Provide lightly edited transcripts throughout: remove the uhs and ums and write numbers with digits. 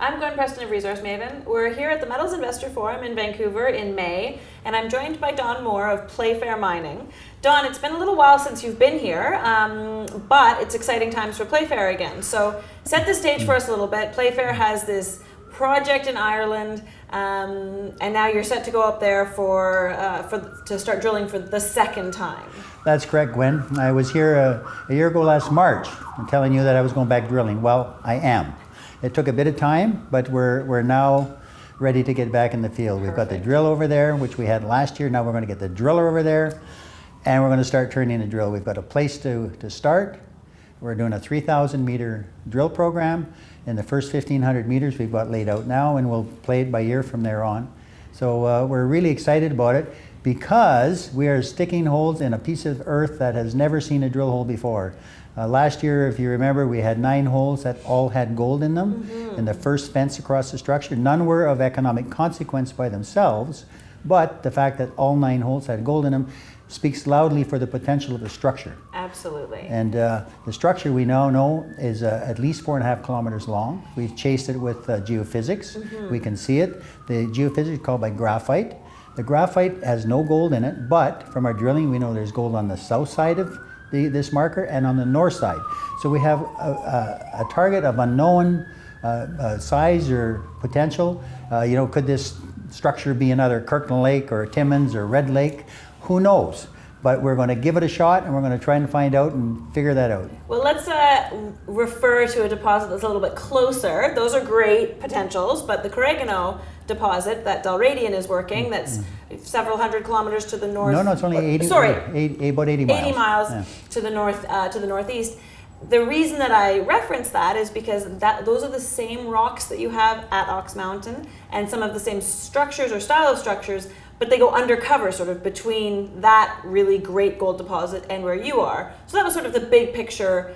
I'm Gwen Preston of Resource Maven. We're here at the Metals Investor Forum in Vancouver in May, and I'm joined by Don Moore of Playfair Mining. Don, it's been a little while since you've been here, but it's exciting times for Playfair again. So set the stage for us a little bit. Playfair has this project in Ireland, and now you're set to go up there to start drilling for the second time. That's correct, Gwen. I was here a year ago last March. I'm telling you that I was going back drilling. Well, I am. It took a bit of time, but we're now ready to get back in the field. We've got the drill over there, which we had last year. Now we're going to get the driller over there, and we're going to start turning the drill. We've got a place to start. We're doing a 3,000 meter drill program. In the first 1,500 meters we've got laid out now, and we'll play it by ear from there on. So we're really excited about it because we are sticking holes in a piece of earth that has never seen a drill hole before. Last year, if you remember, we had 9 holes that all had gold in them in the first fence across the structure. None were of economic consequence by themselves, but the fact that all 9 holes had gold in them speaks loudly for the potential of the structure. Absolutely. And the structure we now know is at least 4.5 kilometers long. We've chased it with geophysics. We can see it. The geophysics is called by graphite. The graphite has no gold in it, but from our drilling we know there's gold on the south side of this marker and on the north side. So we have a target of unknown size or potential. Could this structure be another Kirkland Lake or Timmins or Red Lake? Who knows? But we're going to give it a shot, and we're going to try and find out and figure that out. Well, let's refer to a deposit that's a little bit closer. Those are great potentials, but the Corregano deposit that Dalradian is working, that's several hundred kilometers to the north. No, it's only 80. About 80 miles. 80 miles to the north, to the northeast. The reason that I reference that is because those are the same rocks that you have at Ox Mountain, and some of the same structures or style of structures, but they go undercover sort of between that really great gold deposit and where you are. So that was sort of the big picture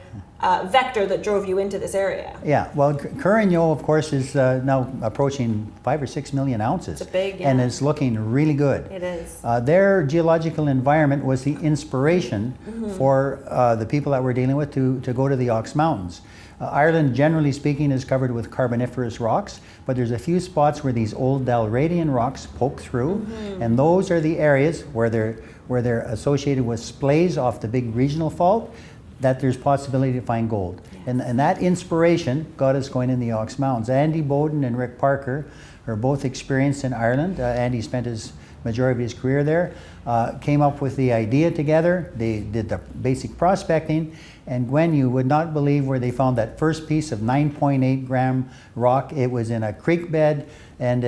vector that drove you into this area. Yeah, well, Corregano, of course, is now approaching 5 or 6 million ounces. It's a big, and it's looking really good. It is. Their geological environment was the inspiration for the people that we're dealing with to go to the Ox Mountains. Ireland, generally speaking, is covered with carboniferous rocks, but there's a few spots where these old Dalradian rocks poke through, and those are the areas where they're associated with splays off the big regional fault, that there's possibility to find gold. Yes. And that inspiration got us going in the Ox Mountains. Andy Bowden and Rick Parker are both experienced in Ireland. Andy spent his majority of his career there, came up with the idea together. They did the basic prospecting, and Gwen, you would not believe where they found that first piece of 9.8 gram rock. It was in a creek bed and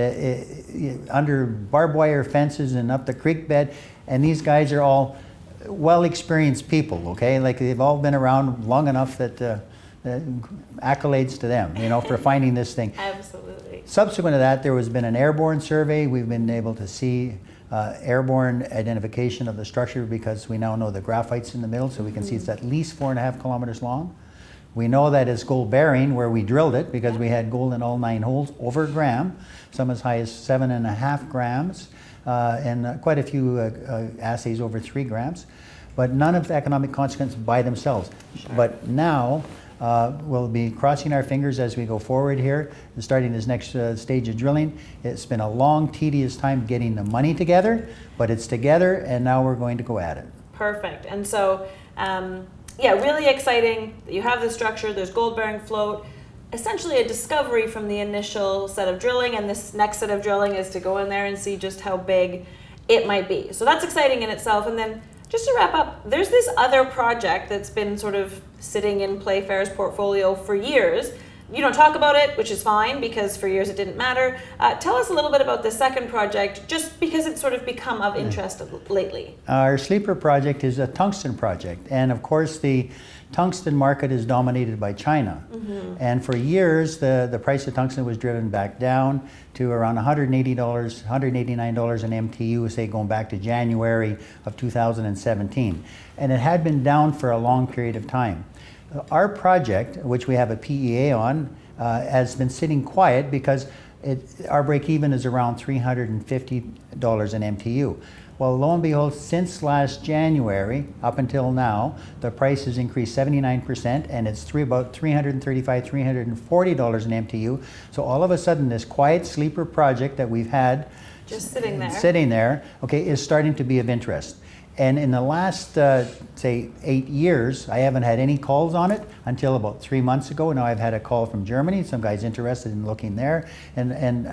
under barbed wire fences and up the creek bed, and these guys are all well-experienced people, okay? Like they've all been around long enough that accolades to them, for finding this thing. Absolutely. Subsequent to that, there has been an airborne survey. We've been able to see airborne identification of the structure because we now know the graphite's in the middle, so we can see it's at least 4.5 kilometers long. We know that it's gold bearing where we drilled it because we had gold in all 9 holes over a gram, some as high as 7.5 grams, and quite a few assays over 3 grams, but none of the economic consequence by themselves. Sure. But now we'll be crossing our fingers as we go forward here and starting this next stage of drilling. It's been a long, tedious time getting the money together, but it's together, and now we're going to go at it. Perfect. And so, really exciting that you have the structure, there's gold-bearing float, essentially a discovery from the initial set of drilling, and this next set of drilling is to go in there and see just how big it might be. So that's exciting in itself. And then just to wrap up, there's this other project that's been sort of sitting in Playfair's portfolio for years. You don't talk about it, which is fine, because for years it didn't matter. Tell us a little bit about the second project, just because it's sort of become of interest lately. Our sleeper project is a tungsten project, and of course the tungsten market is dominated by China. And for years the price of tungsten was driven back down to around $180, $189 an MTU, say going back to January of 2017. And it had been down for a long period of time. Our project, which we have a PEA on, has been sitting quiet because our break even is around $350 an MTU. Well, lo and behold, since last January up until now, the price has increased 79%, and it's about $335, $340 an MTU. So all of a sudden, this quiet sleeper project that we've had Just sitting there, okay, is starting to be of interest. And in the last, say, 8 years, I haven't had any calls on it until about 3 months ago. Now I've had a call from Germany. Some guy's interested in looking there. And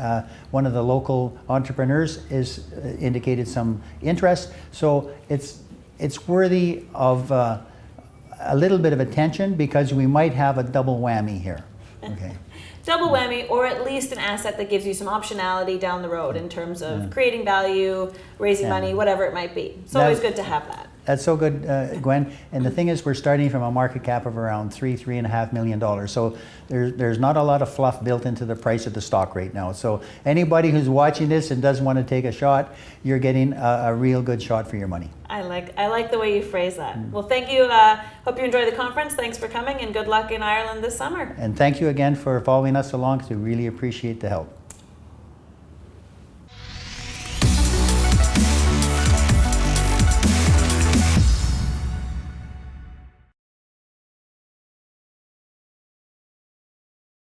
one of the local entrepreneurs is indicated some interest. So it's worthy of a little bit of attention, because we might have a double whammy here. Okay. Double whammy, or at least an asset that gives you some optionality down the road in terms of creating value, raising money, whatever it might be. It's always good to have that. That's so good, Gwen. And the thing is, we're starting from a market cap of around $3.5 million. So there's not a lot of fluff built into the price of the stock right now. So anybody who's watching this and doesn't want to take a shot, you're getting a real good shot for your money. I like the way you phrase that. Well, thank you. Hope you enjoy the conference. Thanks for coming, and good luck in Ireland this summer. And thank you again for following us along, because we really appreciate the help.